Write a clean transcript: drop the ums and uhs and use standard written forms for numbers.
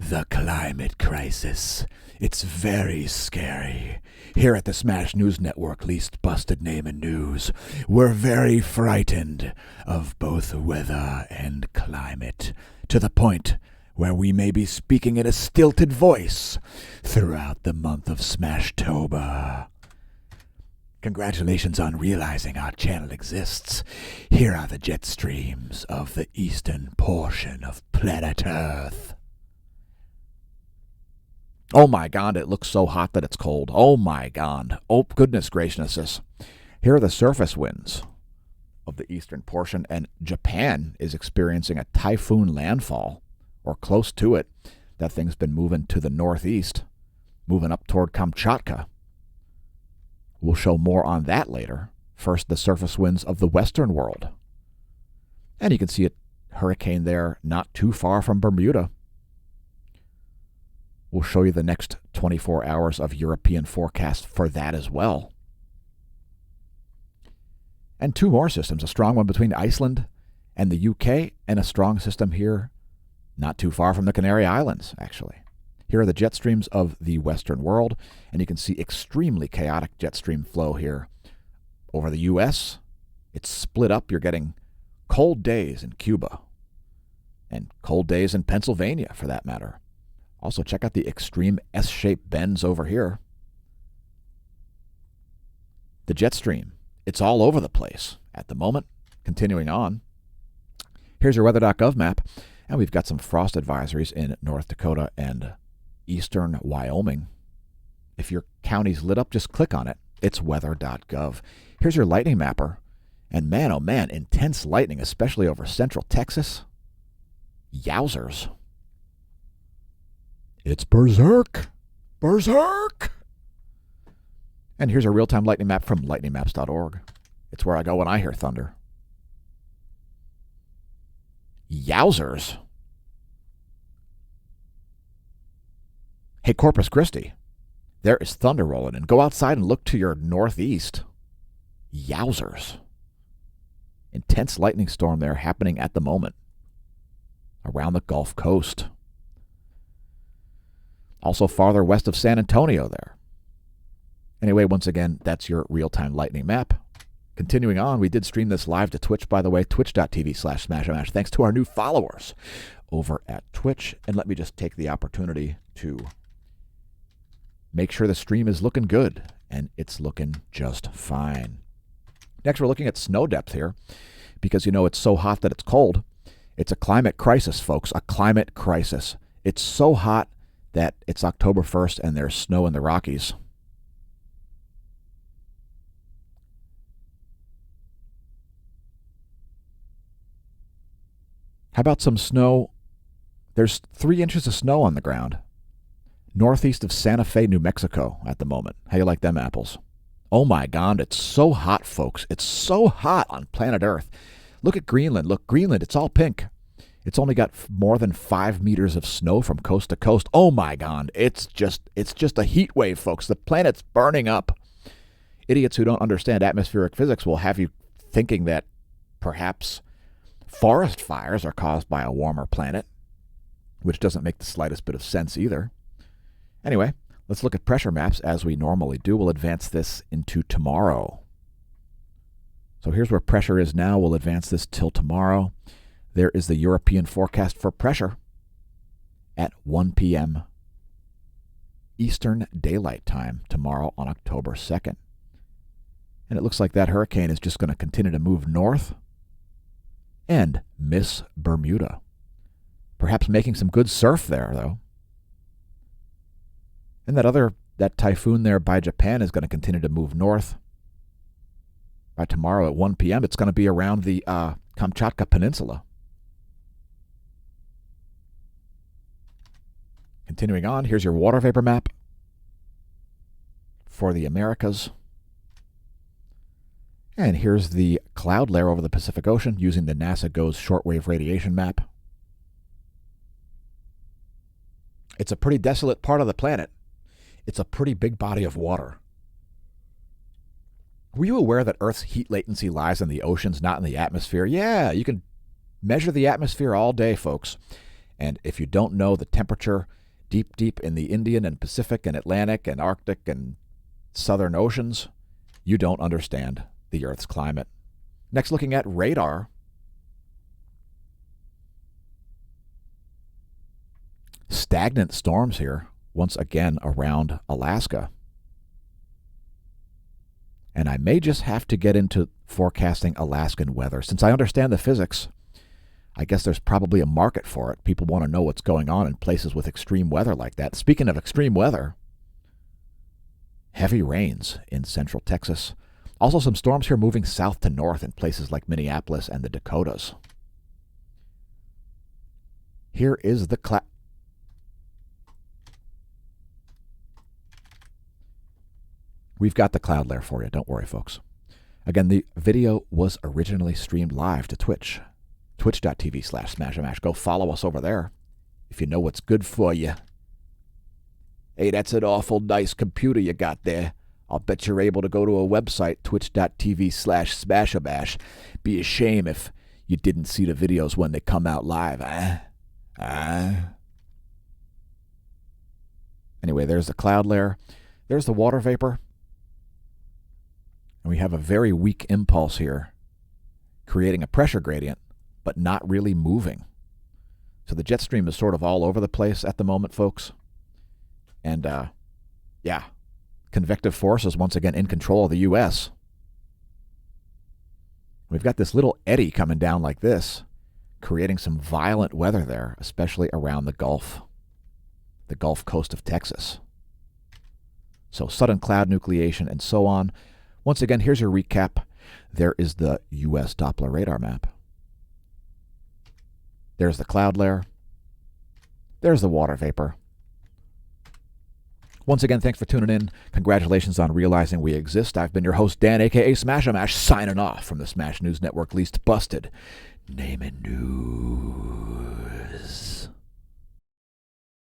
The climate crisis. It's very scary. Here at the Smash News Network, least busted name in news, we're very frightened of both weather and climate, to the point where we may be speaking in a stilted voice throughout the month of Smashtober. Congratulations on realizing our channel exists. Here are the jet streams of the eastern portion of planet Earth. Oh my God, it looks so hot that it's cold. Oh my God. Oh, goodness graciousness. Here are the surface winds of the eastern portion, and Japan is experiencing a typhoon landfall, or close to it. That thing's been moving to the northeast, moving up toward Kamchatka. We'll show more on that later. First, the surface winds of the western world. And you can see a hurricane there not too far from Bermuda. We'll show you the next 24 hours of European forecast for that as well. And two more systems, a strong one between Iceland and the UK, and a strong system here not too far from the Canary Islands, actually. Here are the jet streams of the western world, and you can see extremely chaotic jet stream flow here over the US. It's split up. You're getting cold days in Cuba and cold days in Pennsylvania, for that matter. Also, check out the extreme S-shaped bends over here. The jet stream, it's all over the place at the moment. Continuing on, here's your weather.gov map, and we've got some mfrost advisories in North Dakota and eastern Wyoming. If your county's lit up, just click on it. It's weather.gov. Here's your lightning mapper, and man, oh man, intense lightning, especially over central Texas. Yowzers. It's berserk. Berserk. And here's a real-time lightning map from lightningmaps.org. It's where I go when I hear thunder. Yowzers. Hey, Corpus Christi, there is thunder rolling, and go outside and look to your northeast. Yowzers. Intense lightning storm there happening at the moment around the Gulf Coast. Also farther west of San Antonio there. Anyway, once again, that's your real-time lightning map. Continuing on, we did stream this live to Twitch, by the way, twitch.tv/smashamash. Thanks to our new followers over at Twitch. And let me just take the opportunity to make sure the stream is looking good, and it's looking just fine. Next, we're looking at snow depth here, because, you know, it's so hot that it's cold. It's a climate crisis, folks, a climate crisis. It's so hot that it's October 1st and there's snow in the Rockies. How about some snow? There's 3 inches of snow on the ground northeast of Santa Fe, New Mexico at the moment. How you like them apples? Oh my God, it's so hot, folks. It's so hot on planet Earth. Look at Greenland. Look, Greenland, it's all pink. It's only got more than 5 meters of snow from coast to coast. Oh my God, it's just a heat wave, folks. The planet's burning up. Idiots who don't understand atmospheric physics will have you thinking that perhaps forest fires are caused by a warmer planet, which doesn't make the slightest bit of sense either. Anyway, let's look at pressure maps as we normally do. We'll advance this into tomorrow. So here's where pressure is now. We'll advance this till tomorrow. There is the European forecast for pressure at 1 p.m. Eastern Daylight Time tomorrow on October 2nd. And it looks like that hurricane is just going to continue to move north and miss Bermuda. Perhaps making some good surf there, though. And that typhoon there by Japan is going to continue to move north. By tomorrow at 1 p.m., it's going to be around the Kamchatka Peninsula. Continuing on, here's your water vapor map for the Americas. And here's the cloud layer over the Pacific Ocean using the NASA GOES shortwave radiation map. It's a pretty desolate part of the planet. It's a pretty big body of water. Were you aware that Earth's heat latency lies in the oceans, not in the atmosphere? Yeah, you can measure the atmosphere all day, folks. And if you don't know the temperature deep, deep in the Indian and Pacific and Atlantic and Arctic and Southern Oceans, you don't understand the Earth's climate. Next, looking at radar. Stagnant storms here, once again around Alaska. And I may just have to get into forecasting Alaskan weather. Since I understand the physics, I guess there's probably a market for it. People want to know what's going on in places with extreme weather like that. Speaking of extreme weather, heavy rains in central Texas. Also some storms here moving south to north in places like Minneapolis and the Dakotas. Here is the We've got the cloud layer for you. Don't worry, folks. Again, the video was originally streamed live to Twitch. Twitch.tv/smAsho. Go follow us over there if you know what's good for you. Hey, that's an awful nice computer you got there. I'll bet you're able to go to a website, twitch.tv/smAsho. Be a shame if you didn't see the videos when they come out live. Anyway, there's the cloud layer. There's the water vapor. And we have a very weak impulse here, creating a pressure gradient, but not really moving. So the jet stream is sort of all over the place at the moment, folks. And, convective force is once again in control of the U.S. We've got this little eddy coming down like this, creating some violent weather there, especially around the Gulf Coast of Texas. So sudden cloud nucleation and so on. Once again, here's your recap. There is the U.S. Doppler radar map. There's the cloud layer. There's the water vapor. Once again, thanks for tuning in. Congratulations on realizing we exist. I've been your host, Dan, a.k.a. smAsho, signing off from the Smash News Network, least busted. Name and news.